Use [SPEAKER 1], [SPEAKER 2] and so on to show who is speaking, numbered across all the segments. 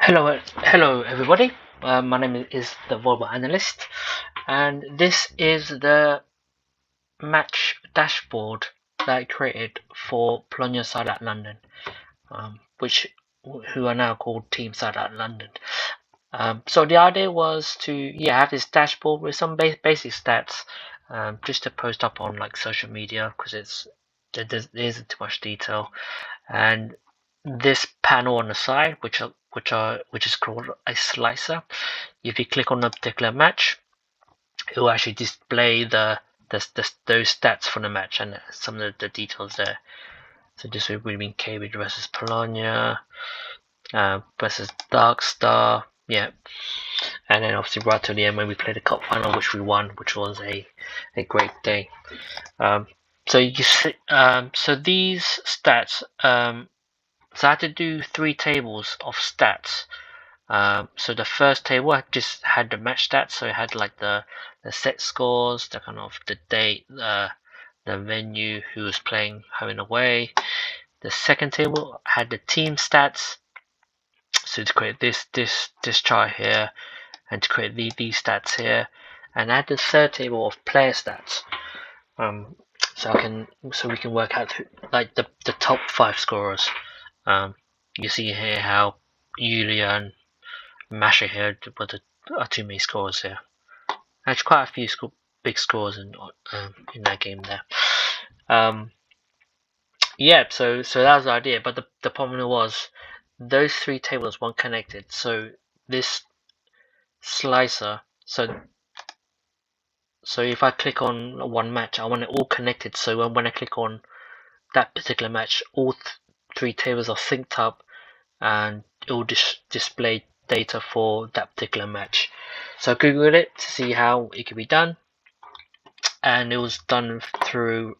[SPEAKER 1] Hello everybody. My name is the Volleyball Analyst, and this is the match dashboard that I created for Bologna side at London, which who are now called Team side at London. So the idea was to have this dashboard with some basic stats, just to post up on like social media because there isn't too much detail, and this panel on the side, which is called a slicer. If you click on a particular match, it will actually display those stats for the match and some of the details there. So this would have been Cambridge versus Bologna, versus Dark Star, yeah. And then obviously right to the end when we played the cup final, which we won, which was a great day. So you see, so these stats, so I had to do 3 tables of stats. So the first table I just had the match stats, so it had like the set scores, the kind of the date, the venue, who was playing home and away. The second table had the team stats, so to create this chart here, and to create these stats here, and I had the third table of player stats. So we can work out like the top 5 scorers. You see here how Yulia and Masha here were are 2 main scorers here. Actually, quite a few big scores in that game there. So that was the idea, but the problem was those 3 tables weren't connected. So this slicer, so if I click on one match, I want it all connected. So when I click on that particular match, all 3 tables are synced up, and it will display data for that particular match. So I googled it to see how it could be done, and it was done through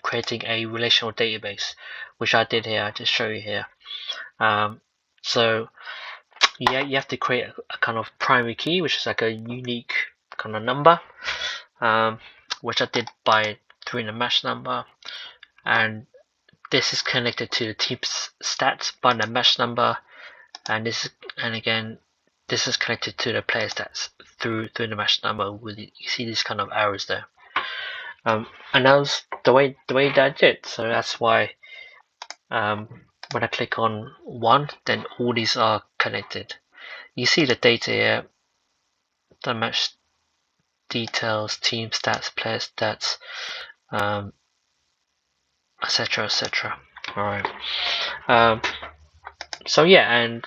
[SPEAKER 1] creating a relational database, which I did here. I just show you here. So you have to create a kind of primary key, which is like a unique kind of number, which I did by doing the match number, and this is connected to the team's stats by the match number, and this is connected to the player stats through the match number. You see these kind of arrows there, and that was the way that I did. So that's why when I click on one, then all these are connected. You see the data here, the match details, team stats, player stats, etc. All right. So and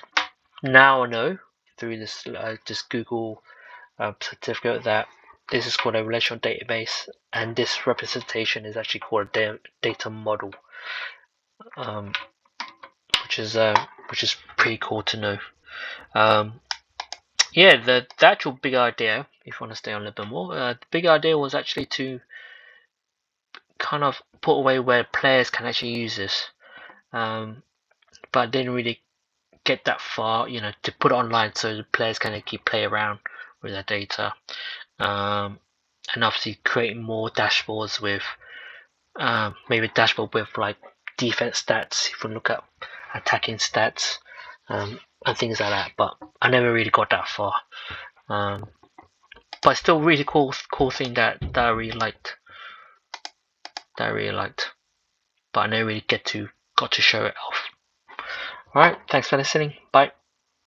[SPEAKER 1] now I know through this just Google certificate that this is called a relational database, and this representation is actually called a data model, which is pretty cool to know. The actual big idea, if you want to stay on a little bit more, the big idea was actually to kind of put away where players can actually use this, but I didn't really get that far, to put it online so the players can keep play around with their data, and obviously creating more dashboards with maybe a dashboard with like defense stats, if you look at attacking stats, and things like that. But I never really got that far. But still, really cool thing that I really liked. But I never really got to show it off. Alright, thanks for listening. Bye.